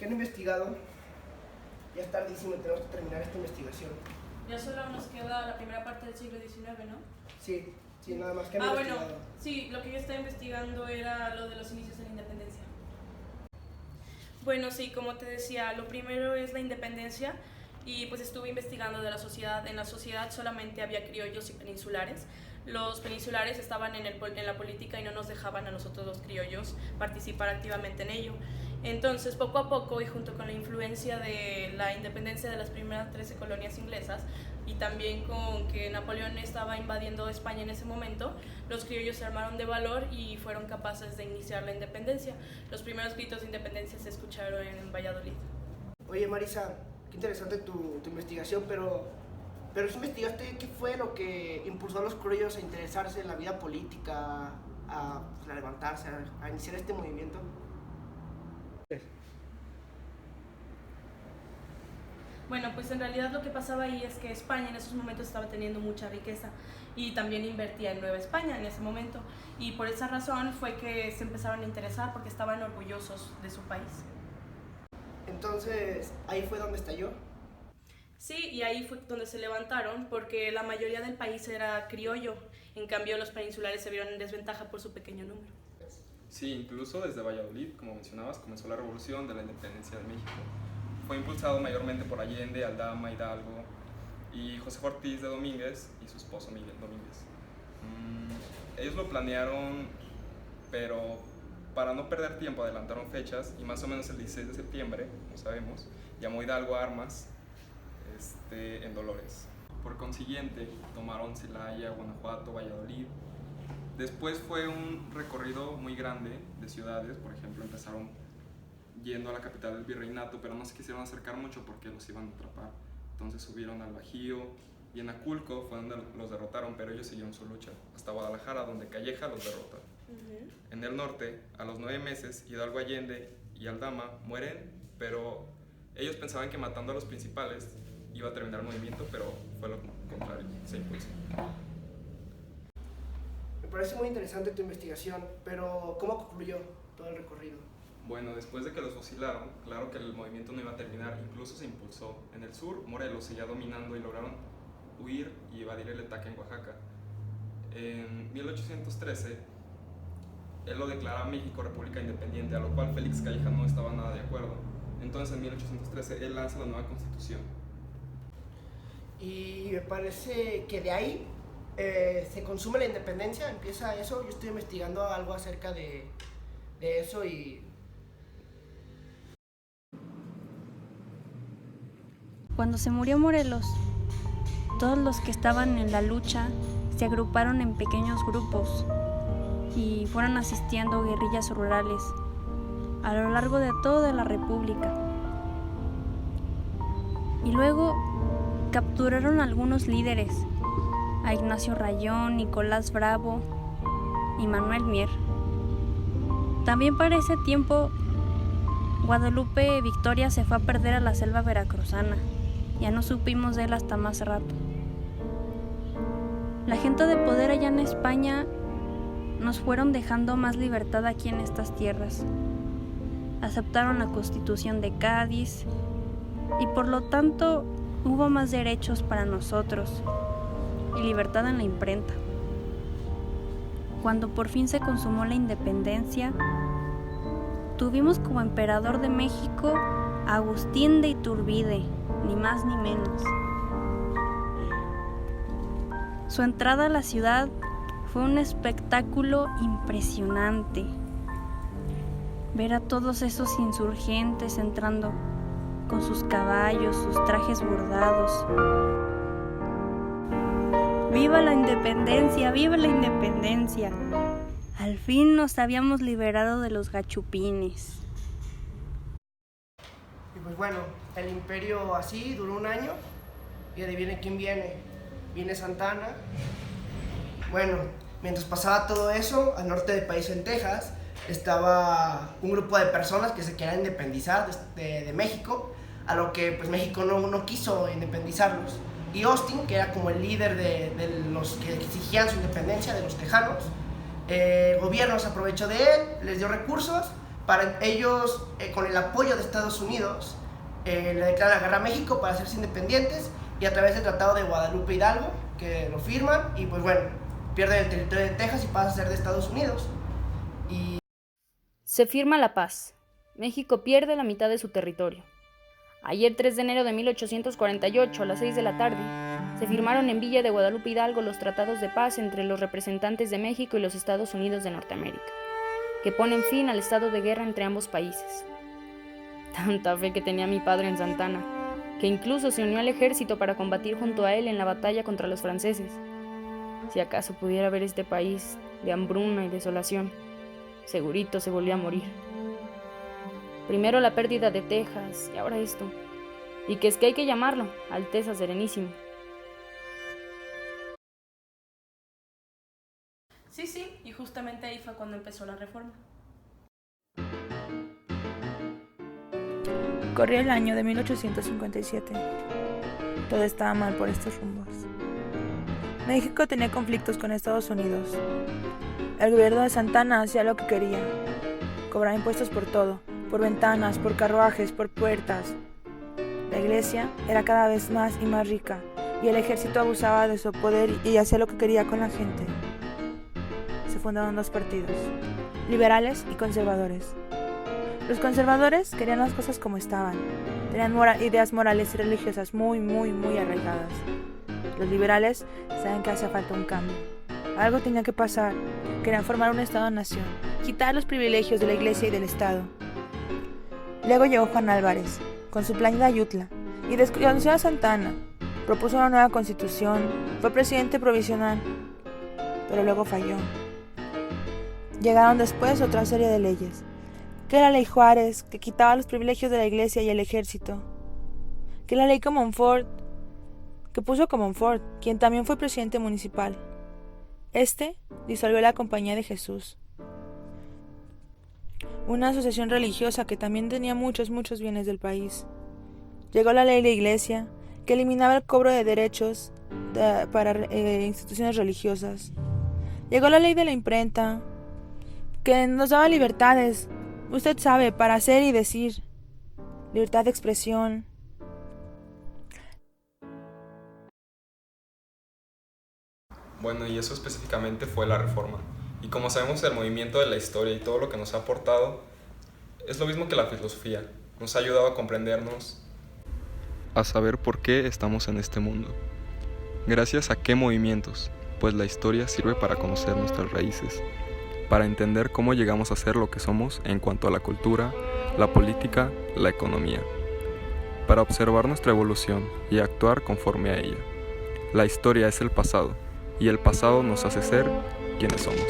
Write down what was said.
¿Qué han investigado? Ya es tardísimo y tenemos que terminar esta investigación. Ya solo nos queda la primera parte del siglo XIX, ¿no? Sí, nada más. ¿Qué han investigado? Bueno, sí, lo que yo estaba investigando era lo de los inicios de la independencia. Bueno, sí, como te decía, lo primero es la independencia y pues estuve investigando de la sociedad. En la sociedad solamente había criollos y peninsulares. Los peninsulares estaban en la política y no nos dejaban a nosotros los criollos participar activamente en ello. Entonces, poco a poco y junto con la influencia de la independencia de las primeras 13 colonias inglesas y también con que Napoleón estaba invadiendo España en ese momento, los criollos se armaron de valor y fueron capaces de iniciar la independencia. Los primeros gritos de independencia se escucharon en Valladolid. Oye, Marisa, qué interesante tu investigación, pero ¿sí investigaste qué fue lo que impulsó a los criollos a interesarse en la vida política, a levantarse, a iniciar este movimiento? Bueno, pues en realidad lo que pasaba ahí es que España en esos momentos estaba teniendo mucha riqueza y también invertía en Nueva España en ese momento, y por esa razón fue que se empezaron a interesar porque estaban orgullosos de su país. Entonces, ahí fue donde estalló. Sí, y ahí fue donde se levantaron porque la mayoría del país era criollo, en cambio los peninsulares se vieron en desventaja por su pequeño número. Sí, incluso desde Valladolid, como mencionabas, comenzó la revolución de la independencia de México. Fue impulsado mayormente por Allende, Aldama, Hidalgo y José Ortiz de Domínguez y su esposo Miguel Domínguez. Ellos lo planearon, pero para no perder tiempo adelantaron fechas y más o menos el 16 de septiembre, como sabemos, llamó Hidalgo a armas en Dolores. Por consiguiente, tomaron Celaya, Guanajuato, Valladolid. Después fue un recorrido muy grande de ciudades. Por ejemplo, empezaron yendo a la capital del virreinato, pero no se quisieron acercar mucho porque los iban a atrapar. Entonces subieron al Bajío y en Aculco fue donde los derrotaron, pero ellos siguieron su lucha hasta Guadalajara, donde Calleja los derrota. En el norte, a los 9 meses, Hidalgo, Allende y Aldama mueren, pero ellos pensaban que matando a los principales iba a terminar el movimiento, pero fue lo contrario, se impulsó. Me parece muy interesante tu investigación, pero ¿cómo concluyó todo el recorrido? Bueno, después de que los fusilaron, claro que el movimiento no iba a terminar, incluso se impulsó. En el sur, Morelos seguía dominando y lograron huir y evadir el ataque en Oaxaca. En 1813, él lo declara a México República Independiente, a lo cual Félix Calleja no estaba nada de acuerdo. Entonces, en 1813, él lanza la nueva constitución. Y me parece que de ahí se consume la independencia, empieza eso. Yo estoy investigando algo acerca de eso y... Cuando se murió Morelos, todos los que estaban en la lucha se agruparon en pequeños grupos y fueron asistiendo guerrillas rurales a lo largo de toda la República. Y luego capturaron a algunos líderes, a Ignacio Rayón, Nicolás Bravo y Manuel Mier. También para ese tiempo, Guadalupe Victoria se fue a perder a la selva veracruzana. Ya no supimos de él hasta más rato. La gente de poder allá en España nos fueron dejando más libertad aquí en estas tierras. Aceptaron la Constitución de Cádiz y por lo tanto hubo más derechos para nosotros y libertad en la imprenta. Cuando por fin se consumó la independencia, tuvimos como emperador de México a Agustín de Iturbide, ni más ni menos. Su entrada a la ciudad fue un espectáculo impresionante. Ver a todos esos insurgentes entrando con sus caballos, sus trajes bordados. ¡Viva la independencia! ¡Viva la independencia! Al fin nos habíamos liberado de los gachupines. Y pues bueno, el imperio así duró un año y adivinen quién viene. Viene Santana. Bueno, mientras pasaba todo eso, al norte del país, en Texas, estaba un grupo de personas que se querían independizar de México, a lo que pues México no quiso independizarlos. Y Austin, que era como el líder de los que exigían su independencia, de los tejanos, el gobierno se aprovechó de él, les dio recursos, Para ellos, con el apoyo de Estados Unidos, le declaran la guerra a México para hacerse independientes, y a través del Tratado de Guadalupe Hidalgo, que lo firman, y pues bueno, pierden el territorio de Texas y pasa a ser de Estados Unidos. Se firma la paz. México pierde la mitad de su territorio. Ayer, 3 de enero de 1848, a las 6 de la tarde, se firmaron en Villa de Guadalupe Hidalgo los tratados de paz entre los representantes de México y los Estados Unidos de Norteamérica, que ponen fin al estado de guerra entre ambos países. Tanta fe que tenía mi padre en Santa Anna, que incluso se unió al ejército para combatir junto a él en la batalla contra los franceses. Si acaso pudiera ver este país de hambruna y desolación, segurito se volvió a morir. Primero la pérdida de Texas y ahora esto. Y que es que hay que llamarlo Alteza Serenísimo. Sí, y justamente ahí fue cuando empezó la reforma. Corría el año de 1857. Todo estaba mal por estos rumbos. México tenía conflictos con Estados Unidos. El gobierno de Santa Anna hacía lo que quería. Cobraba impuestos por todo, por ventanas, por carruajes, por puertas. La iglesia era cada vez más y más rica, y el ejército abusaba de su poder y hacía lo que quería con la gente. Se fundaron dos partidos, liberales y conservadores. Los conservadores querían las cosas como estaban, tenían ideas morales y religiosas muy arraigadas. Los liberales saben que hace falta un cambio. Algo tenía que pasar. Querían formar un Estado-nación, quitar los privilegios de la iglesia y del Estado. Luego llegó Juan Álvarez, con su plan de Ayutla, y desconoció a Santa Anna. Propuso una nueva constitución, fue presidente provisional, pero luego falló. Llegaron después otra serie de leyes, que la ley Juárez, que quitaba los privilegios de la iglesia y el ejército, que la ley Comonfort, que puso Comonfort, quien también fue presidente municipal. Este disolvió la Compañía de Jesús, una asociación religiosa que también tenía muchos bienes del país. Llegó la ley de iglesia, que eliminaba el cobro de derechos para instituciones religiosas. Llegó la ley de la imprenta, que nos daba libertades, usted sabe, para hacer y decir, libertad de expresión. Bueno, y eso específicamente fue la reforma. Y como sabemos, el movimiento de la historia y todo lo que nos ha aportado es lo mismo que la filosofía. Nos ha ayudado a comprendernos, a saber por qué estamos en este mundo. Gracias a qué movimientos, pues la historia sirve para conocer nuestras raíces, para entender cómo llegamos a ser lo que somos en cuanto a la cultura, la política, la economía, para observar nuestra evolución y actuar conforme a ella. La historia es el pasado, y el pasado nos hace ser quienes somos.